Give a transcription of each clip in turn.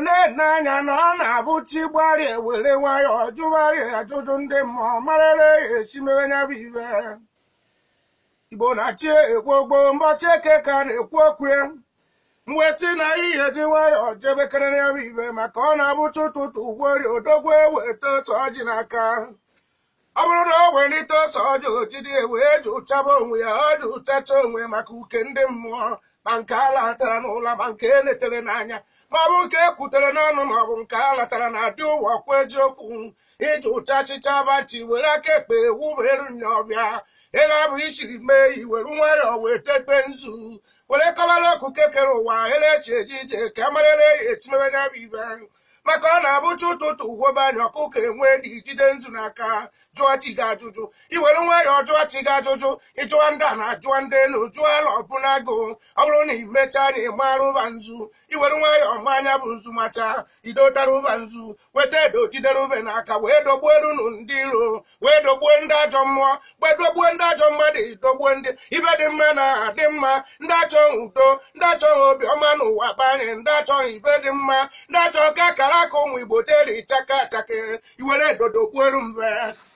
n'anya na ọ na-abụ chi gbarịa were nwayọọ jụgharịa ajụjụ ndị mmụọ marịrị esi mere nya bụ ibe Igbo na-achị egbogbo mbọchị eke ka na-ekwu okwu ya mweti na ihe dị nwayọọ jebekere ya bụ ibe maka ọ na-abụcha ụtụtụ ugwori odogwu eweta otu ọjị n'aka ọ bụrụ na o welite ose ọjị ojidi wee ji ụchaba onwe ya ọ ji ụchacha onwe maka uke ndị mmụọ ma nke a latara n'ụlọ ma nke e netere n'anya ma ọ bụ nke e kwutere n'ọnụ ma ọ bụ nke a latara na adị ụwa kwa eziokwu iji ụchachicha banchi were aka ekpe wuberu nya ọbịa ego bụ ichiri mee iweru nwayọọ wee tete nzu were kọbara ọkụ kekere ụwa elechi eji ije ka amarịrị ya etimebe ya bụ ibe maka ọ na-abụcha ụtụtụ ugwobe anya ọkụkọ enwe dị jide nzu n'aka jụọ chi gị ajụjụ iwere nwayọọ jụọ chi gị ajụjụ ịjụọ ndị a na-ajụọ ndị elu jụọ ala ọbụnagụ ọ bụrụ na imechaa na ịmara ụba nzu iwere nwayọọ ma anya bụ nzu macha idotara ụba nzu weta edo jidere ube n'aka wee dogbuo erunu ndị iro wee dogbuo ndị ajọ mmụọ wee dogbuo ndị ajọ mmadụ dogbuo ndị ibe dị mma na adị mma ndị achọghị udo ndị achọghị obiọma n'ụwa banye ndị achọghị ibe dị mma ndị achọghị ka akara aka ụmụ Igbo teri chaka achake iwere edodo gbuoru mbe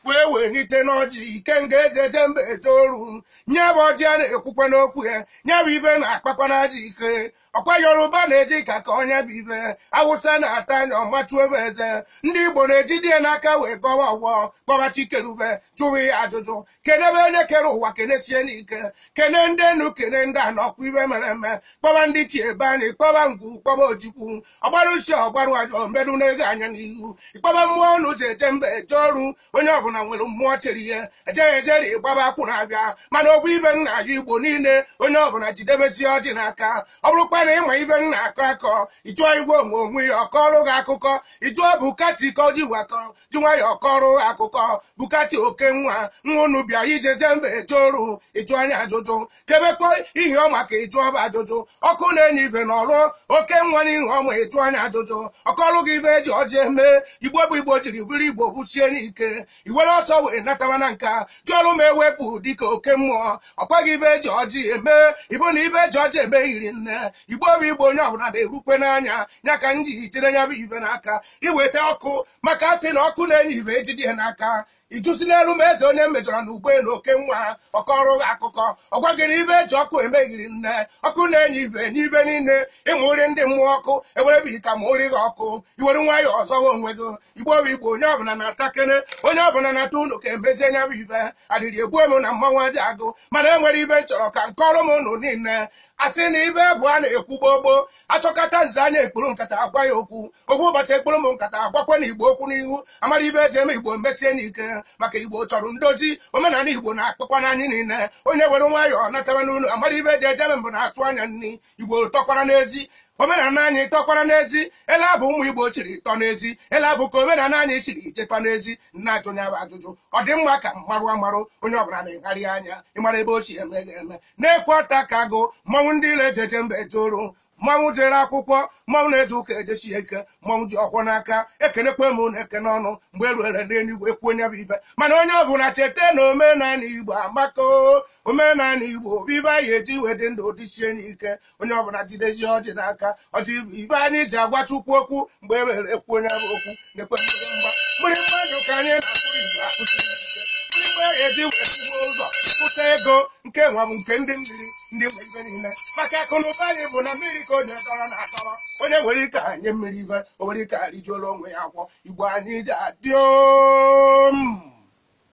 wee wenite n'ọjị ike nga ejeje mba etoru nye bụ ọjị a na-ekwukwa n'okwu ya nye bụ ibe na-akpakwa n'aja ike ọkwa Yoruba na-eji ka onye bụ ibe Awụsa na-ata anya ọmachu ebe eze ndị Igbo na-ejide ya n'aka wee gọwa ọgwọ kpọba Chikerube jụwa ya ajụjụ kedebe onye kere ụwa kenechie n'ike kene ndị enu kene ndị a n'ọkwa ibe mere eme kpọba ndị chi ebe anyị kpọba ngwu kpọba ojikwu ọgbarụ uche ọgbarụ ajọ mberụ na-ego anya n'ihu ịkpọba mmụọ ọnụ ji eje mba eje ọrụ onye ọbụla nwere mmụọ chere ihe ejeghị ejeri ịgbaba akwụ na-abịa mana ogbu ibe nna ya Igbo niile onye ọbụla jidebesi ọjị n'aka ọ bụrụkwa na ịma ibe nna akọ akọ ịjụọ Igbo onwe onwe ya ọkọrụ gị akụkọ ịjụọ Bukati ka o ji wakọ jụnwa ya ọkọrụ akụkọ Bukati oke nwa unu bịa ijeje mba eje ọrụ ịjụ anya ajụjụ kebekwa ihe ọ maka ịjụ ọba ajụjụ ọkụ na-enye ibe n'ọrụ oke nwa n'ihe ọma ịjụ anya ajụjụ ọkọrụ gị ibe eji ọjị eme Igbo bụ Igbo jiri bụrụ Igbo buchie n'ike iwere ọsọ wee natawa na nka jụọrụ m ewepụ dịka oke mmụọ ọkwaghị ibe eji ọjị eme ịbụ na ibe eji ọjị eme yiri nne Igbo bụ Igbo onye ọbụla na-erukwe n'anya ya ka ndị jide ya bụ ibe n'aka iweta ọkụ maka asị na ọkụ na-enye ibe ejide ya n'aka ijusi n'elu ma eze onye mejọrọ na ugboelu oke nwa ọkọrụ gị akụkọ ọgwa gị na ibe eji ọkụ emeghiri nne ọkụ na-enye ibe n'ibe niile ịmụri ndị mmụọ ọkụ ewerebighị ka ma ori gị ọkụ iwere nwayọọ ọzọwa onwe gị Igbo bụ Igbo onye ọbụla na-atakene onye ọbụla na-ata ụlọ ka emezie nya bụ ibe adịrị egbuo m na mmanwụ aja agụ mana enwere ibe nchọrọ ka nkọrọ m ụnụ niile asị na ibe bụ a na-ekwu gbogbo achọkọta nze anya ekpuru nkata agwa ya okwu okwu ụbọchị ekpuru m nkata agwakwa na Igbo okwu n'ihu amara ibe eji eme Igbo mechie n'ike maka Igbo chọrọ ndozi omenala Igbo na-akpakwa n'anyị niile onye were nwayọọ natawa n'ụlọ amara ibe dị ejeme mbụ na-atụ anya nri Igbo tọkwara n'ezi omenala anyị tọkwara n'ezi ele abụ ụmụ Igbo chiri tọ n'ezi ele abụ ka omenala anyị chiri jetọ n'ezi nna ajụnya bụ ajụjụ ọ dị mma ka mmarụ amarụ onye ọbụla na-egharị anya ịmara ebe ochie eme ga-eme na-ekwe ọta ka agụ mmanwụ ndị ile ejeje mba etoru mmanwụ jere akwụkwọ mmanwụ na-eji ụka edesi ike mmanwụ ji ọkwọ n'aka ekenekwe m na eke n'ọnụ mgbe eruele n'eluigwe ekwu onye bụ ibe mana onye ọbụla cheta na omenala Igbo amaka omenala Igbo bibe anyị eji wedị ndụ dịchie n'ike onye ọbụla jidezi ọjị n'aka ọjị bụ ibe anyị ji agwa Chukwu okwu mgbe e were ekwu onye bụ okwu na-ekwe mgbịrị mmadụ ka anyị na-akpụrụ Igbo akpụsiri ike mgbe eji wetụgbuo ụzọ pụta ego nke nwa bụ nke ndị mmiri ndị nwe ibe niile maka akụnụba anyị bụ na mmiri ka onye dọrọ na-atọrọ onye nwere ike anye mmiri ibe o nwere ike arijuola onwe ya akwọ Igbo anyị ji adị